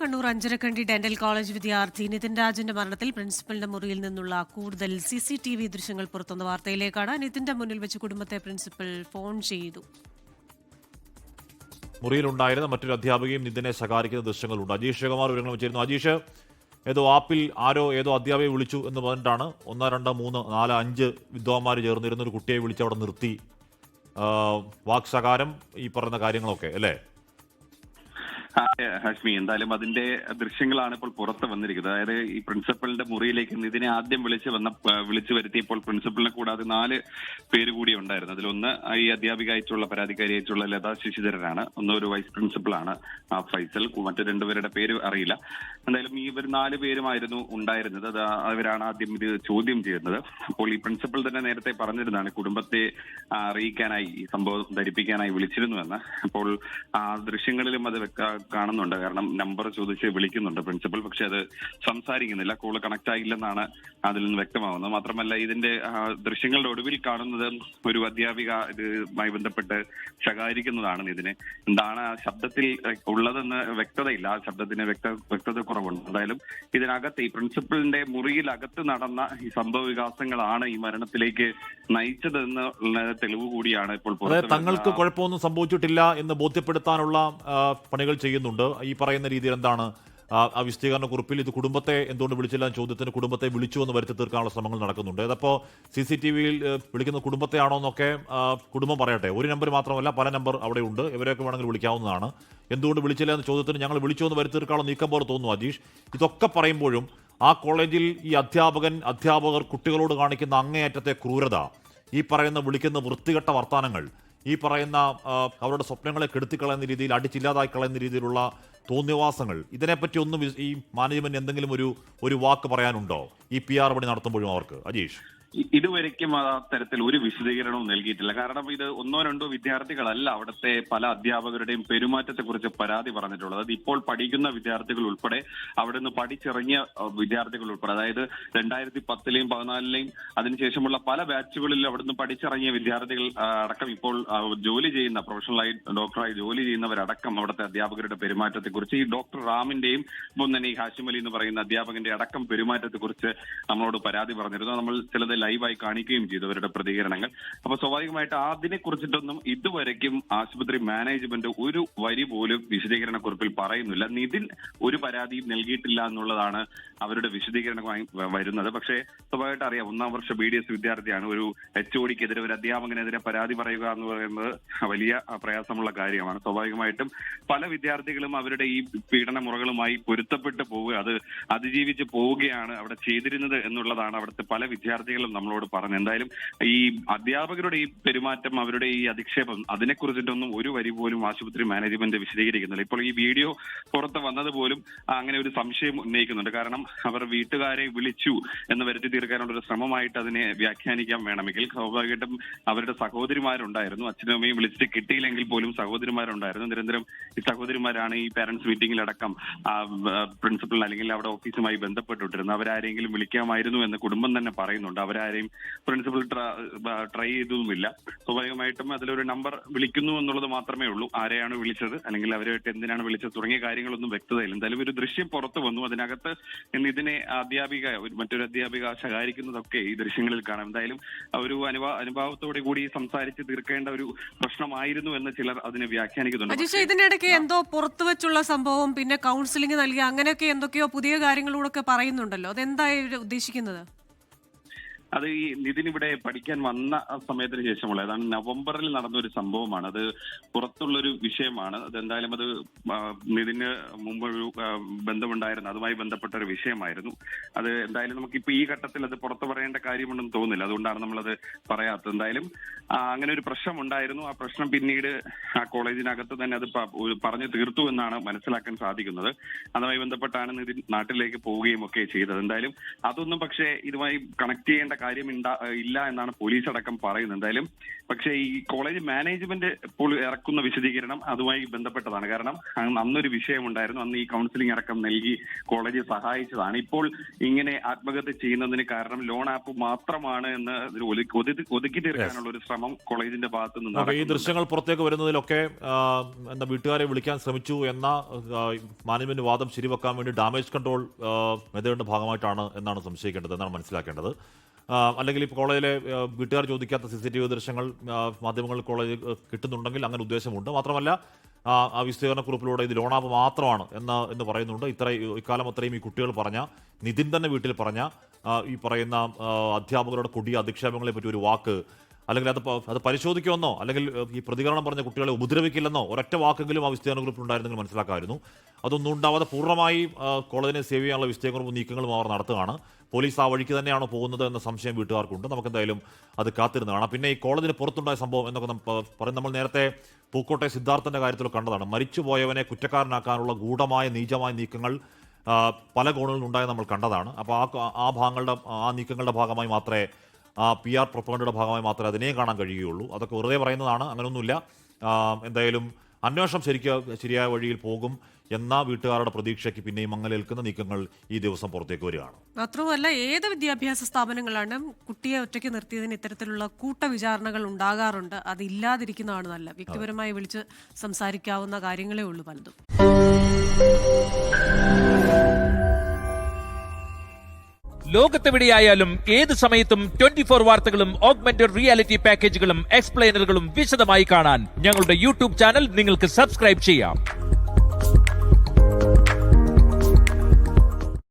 Kannur Anjarakandy dental college വിദ്യാർത്ഥി നിതിൻ രാജിന്റെ മരണത്തിൽ പ്രിൻസിപ്പലിന്റെ മുറിയിൽ നിന്നുള്ള കൂടുതൽ CCTV ദൃശ്യങ്ങൾ പുറത്തുവന്ന വാർത്തയിലേക്കാണ്. നിതിന്റെ മുന്നിൽ വെച്ച് കുടുംബത്തെ പ്രിൻസിപ്പൽ ഫോൺ ചെയ്തു. മുറിയിലുണ്ടായിരുന്ന മറ്റൊരു അധ്യാപികയും നിതിനെ ശകാരിക്കുന്ന ദൃശ്യങ്ങളുണ്ട്. അജീഷ് കുമാർ വിവരങ്ങൾ വെച്ചിരുന്നു. അജീഷ്, ആപ്പിൽ ഏതോ അധ്യാപികയെ വിളിച്ചു എന്ന് പറഞ്ഞിട്ടാണ് 1, 2, 3, 4, 5 വിദ്വാന്മാർ ചേർന്നിരുന്ന ഒരു കുട്ടിയെ വിളിച്ച് അവിടെ നിർത്തി വാക്ശകാരം ഈ പറയുന്ന കാര്യങ്ങളൊക്കെ അല്ലേ? ഹാഷ്മി, എന്തായാലും അതിന്റെ ദൃശ്യങ്ങളാണ് ഇപ്പോൾ പുറത്ത് വന്നിരിക്കുന്നത്. അതായത് ഈ പ്രിൻസിപ്പലിന്റെ മുറിയിലേക്ക് നിതിനെ ആദ്യം വിളിച്ചു വരുത്തിയപ്പോൾ പ്രിൻസിപ്പലിനെ കൂടാതെ 4 പേര് കൂടി ഉണ്ടായിരുന്നു. അതിലൊന്ന് ഈ അധ്യാപിക അയച്ചുള്ള പരാതിക്കാരി അയച്ചുള്ള ലതാ ശശിധരനാണ്. ഒരു വൈസ് പ്രിൻസിപ്പളാണ് ഫൈസൽ. മറ്റു 2 പേരുടെ പേര് അറിയില്ല. എന്തായാലും ഇവർ 4 പേരുമായിരുന്നു ഉണ്ടായിരുന്നത്. അവരാണ് ആദ്യം ഇത് ചോദ്യം ചെയ്യുന്നത്. അപ്പോൾ ഈ പ്രിൻസിപ്പൽ തന്നെ നേരത്തെ പറഞ്ഞിരുന്നതാണ് കുടുംബത്തെ അറിയിക്കാനായി, ഈ സംഭവം ധരിപ്പിക്കാനായി വിളിച്ചിരുന്നുവെന്ന്. അപ്പോൾ ദൃശ്യങ്ങളിലും അത് കാണുന്നുണ്ട്. കാരണം നമ്പർ ചോദിച്ച് വിളിക്കുന്നുണ്ട് പ്രിൻസിപ്പൽ, പക്ഷെ അത് സംസാരിക്കുന്നില്ല. കോള് കണക്ട് ആയില്ലെന്നാണ് അതിൽ നിന്ന് വ്യക്തമാവുന്നത്. മാത്രമല്ല ഇതിന്റെ ദൃശ്യങ്ങളുടെ ഒടുവിൽ കാണുന്നത് ഒരു അധ്യാപിക ഇതുമായി ബന്ധപ്പെട്ട് ശകാരിക്കുന്നതാണ് ഇതിന്. എന്താണ് ശബ്ദത്തിൽ ഉള്ളതെന്ന് വ്യക്തതയില്ല. ആ ശബ്ദത്തിന് വ്യക്തത കുറവുണ്ട്. എന്തായാലും ഇതിനകത്ത് ഈ പ്രിൻസിപ്പലിന്റെ മുറിയിലകത്ത് നടന്ന ഈ സംഭവ വികാസങ്ങളാണ് ഈ മരണത്തിലേക്ക് നയിച്ചതെന്നുള്ള തെളിവ് കൂടിയാണ് ഇപ്പോൾ. തങ്ങൾക്ക് കുഴപ്പമൊന്നും സംഭവിച്ചിട്ടില്ല എന്ന് ബോധ്യപ്പെടുത്താനുള്ള പണികൾ ചെയ്യുന്നുണ്ട്. ഈ പറയുന്ന രീതിയിൽ എന്താണ് ആ വിശദീകരണ കുറിപ്പിൽ ഇത് കുടുംബത്തെ എന്തുകൊണ്ട് വിളിച്ചില്ല എന്ന ചോദ്യത്തിന് കുടുംബത്തെ വിളിച്ചു എന്ന് വരുത്തി തീർക്കാനുള്ള ശ്രമങ്ങൾ നടക്കുന്നുണ്ട്. അതപ്പോൾ CCTVയിൽ വിളിക്കുന്ന കുടുംബത്തെയാണോ എന്നൊക്കെ കുടുംബം പറയട്ടെ. ഒരു നമ്പർ മാത്രമല്ല, പല നമ്പർ അവിടെ ഉണ്ട്. ഇവരെയൊക്കെ വേണമെങ്കിൽ വിളിക്കാവുന്നതാണ്. എന്തുകൊണ്ട് വിളിച്ചില്ല എന്ന ചോദ്യത്തിന് ഞങ്ങൾ വിളിച്ചു എന്ന് വരുത്തി തീർക്കാനുള്ള നീക്കം പോലെ തോന്നുന്നു അജീഷ്. ഇതൊക്കെ പറയുമ്പോഴും ആ കോളേജിൽ ഈ അധ്യാപകർ കുട്ടികളോട് കാണിക്കുന്ന അങ്ങേയറ്റത്തെ ക്രൂരത, ഈ പറയുന്ന വിളിക്കുന്ന വൃത്തികെട്ട വർത്താനങ്ങൾ, ഈ പറയുന്ന അവരുടെ സ്വപ്നങ്ങളെ കെടുത്തിക്കളയുന്ന രീതിയിൽ, അടിച്ചില്ലാതായി കളയുന്ന രീതിയിലുള്ള തോന്നിവാസങ്ങൾ, ഇതിനെപ്പറ്റി ഒന്നും ഈ മാനേജ്മെന്റ് എന്തെങ്കിലും ഒരു വാക്ക് പറയാനുണ്ടോ ഈ PR പണി നടത്തുമ്പോഴും അവർക്ക്? അജീഷ്, ഇതുവരെയ്ക്കും ആ തരത്തിൽ ഒരു വിശദീകരണവും നൽകിയിട്ടില്ല. കാരണം ഇത് 1, 2 വിദ്യാർത്ഥികളല്ല അവിടുത്തെ പല അധ്യാപകരുടെയും പെരുമാറ്റത്തെക്കുറിച്ച് പരാതി പറഞ്ഞിട്ടുള്ളത്. അത് ഇപ്പോൾ പഠിക്കുന്ന വിദ്യാർത്ഥികൾ ഉൾപ്പെടെ, അവിടെ നിന്ന് പഠിച്ചിറങ്ങിയ വിദ്യാർത്ഥികൾ ഉൾപ്പെടെ, അതായത് 2010ലെയും 2014ലെയും അതിനുശേഷമുള്ള പല ബാച്ചുകളിലും അവിടെ നിന്ന് പഠിച്ചിറങ്ങിയ വിദ്യാർത്ഥികൾ അടക്കം ഇപ്പോൾ ജോലി ചെയ്യുന്ന, പ്രൊഫഷണലായി ഡോക്ടറായി ജോലി ചെയ്യുന്നവരടക്കം അവിടുത്തെ അധ്യാപകരുടെ പെരുമാറ്റത്തെക്കുറിച്ച്, ഈ ഡോക്ടർ റാമിന്റെയും ഇപ്പം തന്നെ ഈ ഹാഷിം അലി എന്ന് പറയുന്ന അധ്യാപകന്റെ അടക്കം പെരുമാറ്റത്തെക്കുറിച്ച് നമ്മളോട് പരാതി പറഞ്ഞിരുന്നു. നമ്മൾ ചിലത് ലൈവായി കാണിക്കുകയും ചെയ്തു അവരുടെ പ്രതികരണങ്ങൾ. അപ്പൊ സ്വാഭാവികമായിട്ട് അതിനെ കുറിച്ചിട്ടൊന്നും ഇതുവരെയ്ക്കും ആശുപത്രി മാനേജ്മെന്റ് ഒരു വരി പോലും വിശദീകരണക്കുറിപ്പിൽ പറയുന്നില്ല. നിതിൻ ഒരു പരാതിയും നൽകിയിട്ടില്ല എന്നുള്ളതാണ് അവരുടെ വിശദീകരണമായി വരുന്നത്. പക്ഷേ സ്വാഭാവികമായിട്ട് അറിയാം, 1ാം വർഷ BDS വിദ്യാർത്ഥിയാണ്. ഒരു HODക്കെതിരെ, ഒരു അധ്യാപകനെതിരെ പരാതി പറയുക എന്ന് പറയുന്നത് വലിയ പ്രയാസമുള്ള കാര്യമാണ്. സ്വാഭാവികമായിട്ടും പല വിദ്യാർത്ഥികളും അവരുടെ ഈ പീഡന മുറകളുമായി പൊരുത്തപ്പെട്ടു പോവുക, അത് അതിജീവിച്ച് പോവുകയാണ് അവിടെ ചെയ്തിരുന്നത് എന്നുള്ളതാണ് അവിടുത്തെ പല വിദ്യാർത്ഥികളും നമ്മളോട് പറഞ്ഞു. എന്തായാലും ഈ അധ്യാപകരുടെ ഈ പെരുമാറ്റം, അവരുടെ ഈ അധിക്ഷേപം, അതിനെക്കുറിച്ചിട്ടൊന്നും ഒരു വരി പോലും ആശുപത്രി മാനേജ്മെന്റ് വിശദീകരിക്കുന്നില്ല. ഇപ്പോൾ ഈ വീഡിയോ പുറത്ത് വന്നത് പോലും അങ്ങനെ ഒരു സംശയം ഉന്നയിക്കുന്നുണ്ട്. കാരണം അവർ വീട്ടുകാരെ വിളിച്ചു എന്ന് വരുത്തി തീർക്കാനുള്ള ഒരു ശ്രമമായിട്ട് അതിനെ വ്യാഖ്യാനിക്കാൻ വേണമെങ്കിൽ സ്വാഭാവികമായിട്ടും അവരുടെ സഹോദരിമാരുണ്ടായിരുന്നു. അച്ഛനും അമ്മയും വിളിച്ചിട്ട് കിട്ടിയില്ലെങ്കിൽ പോലും സഹോദരിമാരുണ്ടായിരുന്നു. നിരന്തരം ഈ സഹോദരിമാരാണ് ഈ പാരന്റ്സ് മീറ്റിംഗിലടക്കം പ്രിൻസിപ്പൽ അല്ലെങ്കിൽ അവിടെ ഓഫീസുമായി ബന്ധപ്പെട്ടിട്ടിരുന്നത്. അവരാരെങ്കിലും വിളിക്കാമായിരുന്നു എന്ന് കുടുംബം തന്നെ പറയുന്നുണ്ട്. അവരാരെയും പ്രിൻസിപ്പൽ ട്രൈ ചെയ്തതുമില്ല. സ്വാഭാവികമായിട്ടും അതിലൊരു നമ്പർ വിളിക്കുന്നു എന്നുള്ളത് മാത്രമേ ഉള്ളൂ. ആരെയാണ് വിളിച്ചത്, അല്ലെങ്കിൽ അവരുമായിട്ട് എന്തിനാണ് വിളിച്ചത് തുടങ്ങിയ കാര്യങ്ങളൊന്നും വ്യക്തതയില്ല. എന്തായാലും ഒരു ദൃശ്യം പുറത്തു വന്നു. അതിനകത്ത് ഇതിനെ മറ്റൊരു അധ്യാപിക ശകാരിക്കുന്നതൊക്കെ ഈ ദൃശ്യങ്ങളിൽ കാണാം. എന്തായാലും ഒരു അനുഭാവത്തോടെ കൂടി സംസാരിച്ച് തീർക്കേണ്ട ഒരു പ്രശ്നമായിരുന്നു എന്ന് ചിലർ അതിനെ വ്യാഖ്യാനിക്കുന്നുണ്ട്. ഇതിനിടയ്ക്ക് എന്തോ പുറത്തു വെച്ചുള്ള സംഭവം, പിന്നെ കൗൺസിലിംഗ് നൽകി, അങ്ങനെയൊക്കെ എന്തൊക്കെയോ പുതിയ കാര്യങ്ങളൂടെ പറയുന്നുണ്ടല്ലോ. അതെന്തായി ഉദ്ദേശിക്കുന്നത്? അത് ഈ നിതിൻ ഇവിടെ പഠിക്കാൻ വന്ന സമയത്തിന് ശേഷമുള്ള, അതാണ് നവംബറിൽ നടന്ന ഒരു സംഭവമാണ്. അത് പുറത്തുള്ളൊരു വിഷയമാണ്. അതെന്തായാലും അത് നിതിന് മുമ്പൊരു ബന്ധമുണ്ടായിരുന്നു, അതുമായി ബന്ധപ്പെട്ട ഒരു വിഷയമായിരുന്നു. അത് എന്തായാലും നമുക്കിപ്പോൾ ഈ ഘട്ടത്തിൽ അത് പുറത്തു പറയേണ്ട കാര്യമുണ്ടെന്ന് തോന്നുന്നില്ല. അതുകൊണ്ടാണ് നമ്മളത് പറയാത്തത്. എന്തായാലും അങ്ങനെ ഒരു പ്രശ്നം ഉണ്ടായിരുന്നു. ആ പ്രശ്നം പിന്നീട് ആ കോളേജിനകത്ത് തന്നെ അത് പറഞ്ഞു തീർത്തു എന്നാണ് മനസ്സിലാക്കാൻ സാധിക്കുന്നത്. അതുമായി ബന്ധപ്പെട്ടാണ് നിതിൻ നാട്ടിലേക്ക് പോവുകയും ഒക്കെ ചെയ്തത്. എന്തായാലും അതൊന്നും പക്ഷേ ഇതുമായി കണക്ട് ചെയ്യേണ്ട കാര്യം ഇല്ല എന്നാണ് പോലീസ് അടക്കം പറയുന്നത്. എന്തായാലും പക്ഷേ ഈ കോളേജ് മാനേജ്മെന്റ് ഇപ്പോൾ ഇറക്കുന്ന വിശദീകരണം അതുമായി ബന്ധപ്പെട്ടതാണ്. കാരണം അന്നൊരു വിഷയമുണ്ടായിരുന്നു, അന്ന് ഈ കൗൺസിലിംഗ് അടക്കം നൽകി കോളേജ് സഹായിച്ചതാണ്. ഇപ്പോൾ ഇങ്ങനെ ആത്മഹത്യ ചെയ്യുന്നതിന് കാരണം ലോൺ ആപ്പ് മാത്രമാണ് എന്ന് ഒതുക്കി തീർക്കാനുള്ള ഒരു ശ്രമം കോളേജിന്റെ ഭാഗത്തു നിന്ന്. ഈ ദൃശ്യങ്ങൾ പുറത്തേക്ക് വരുന്നതിലൊക്കെ എന്താ വീട്ടുകാരെ വിളിക്കാൻ ശ്രമിച്ചു എന്ന മാനേജ്മെന്റ് വാദം ശരിവെക്കാൻ വേണ്ടി ഡാമേജ് കൺട്രോൾ മെത്തേഡിന്റെ ഭാഗമായിട്ടാണ് എന്നാണ് സംശയിക്കേണ്ടത്, എന്നാണ് മനസ്സിലാക്കേണ്ടത്. അല്ലെങ്കിൽ ഇപ്പോൾ കോളേജിലെ വീട്ടുകാർ ചോദിക്കാത്ത CCTV ദൃശ്യങ്ങൾ മാധ്യമങ്ങളിൽ കോളേജ് കിട്ടുന്നുണ്ടെങ്കിൽ അങ്ങനെ ഉദ്ദേശമുണ്ട്. മാത്രമല്ല ആ വിശദീകരണക്കുറിപ്പിലൂടെ ഇത് ലോൺ ആപ്പ് മാത്രമാണ് എന്ന് പറയുന്നുണ്ട്. ഇക്കാലം അത്രയും ഈ കുട്ടികൾ പറഞ്ഞ, നിതിൻ തന്നെ വീട്ടിൽ പറഞ്ഞ ഈ പറയുന്ന അധ്യാപകരുടെ കൊടിയ അധിക്ഷേപങ്ങളെ പറ്റി ഒരു വാക്ക്, അല്ലെങ്കിൽ അത് പരിശോധിക്കുമെന്നോ അല്ലെങ്കിൽ ഈ പ്രതികരണം പറഞ്ഞ കുട്ടികളെ ഉപദ്രവിക്കില്ലെന്നോ ഒരൊറ്റ വാക്കെങ്കിലും ആ വിശദീകരണക്കുറിപ്പിൽ ഉണ്ടായിരുന്നെങ്കിൽ മനസ്സിലാക്കാമായിരുന്നു. അതൊന്നും ഉണ്ടാവാതെ പൂർണ്ണമായി കോളേജിനെ സേവ് ചെയ്യാനുള്ള വിശദീകരണ നീക്കങ്ങളും അവർ നടത്തുകയാണ്. പോലീസ് ആ വഴിക്ക് തന്നെയാണ് പോകുന്നത് എന്ന സംശയം വീട്ടുകാർക്കുണ്ട്. നമുക്കെന്തായാലും അത് കാത്തിരുന്ന് കാണാം. പിന്നെ ഈ കോളേജിന് പുറത്തുണ്ടായ സംഭവം എന്നൊക്കെ പറയും, നമ്മൾ നേരത്തെ പൂക്കോട്ടെ സിദ്ധാർത്ഥന്റെ കാര്യത്തിൽ കണ്ടതാണ്. മരിച്ചുപോയവനെ കുറ്റക്കാരനാക്കാനുള്ള ഗൂഢമായ നീചമായ നീക്കങ്ങൾ പല കോണുകളിൽ ഉണ്ടായി നമ്മൾ കണ്ടതാണ്. അപ്പോൾ ആ നീക്കങ്ങളുടെ ഭാഗമായി മാത്രമേ PR പ്രൊപ്പഗണ്ടയുടെ ഭാഗമായി മാത്രമേ അതിനെയും കാണാൻ കഴിയുകയുള്ളൂ. അതൊക്കെ വെറുതെ പറയുന്നതാണ്, അങ്ങനെയൊന്നുമില്ല. എന്തായാലും അന്വേഷണം ശരിയായ വഴിയിൽ പോകും എന്ന വീട്ടുകാരുടെ പ്രതീക്ഷയ്ക്ക് പിന്നെയും മങ്ങലേൽക്കുന്ന നീക്കങ്ങൾ ഈ ദിവസം പുറത്തേക്ക് വരികയാണ്. മാത്രമല്ല, ഏത് വിദ്യാഭ്യാസ സ്ഥാപനങ്ങളാണ് കുട്ടിയെ ഒറ്റയ്ക്ക് നിർത്തിയതിന് ഇത്തരത്തിലുള്ള കൂട്ടവിചാരണകൾ ഉണ്ടാകാറുണ്ട്. അതില്ലാതിരിക്കുന്നതാണ് നല്ല. വ്യക്തിപരമായി വിളിച്ച് സംസാരിക്കാവുന്ന കാര്യങ്ങളേ ഉള്ളൂ പലതും. ലോകത്തെവിടെയായാലും ഏത് സമയത്തും 24 വാർത്തകളും ഓഗ്മെന്റഡ് റിയാലിറ്റി പാക്കേജുകളും എക്സ്പ്ലെയിനറുകളും വിശദമായി കാണാൻ ഞങ്ങളുടെ YouTube ചാനൽ നിങ്ങൾക്ക് സബ്സ്ക്രൈബ് ചെയ്യാം.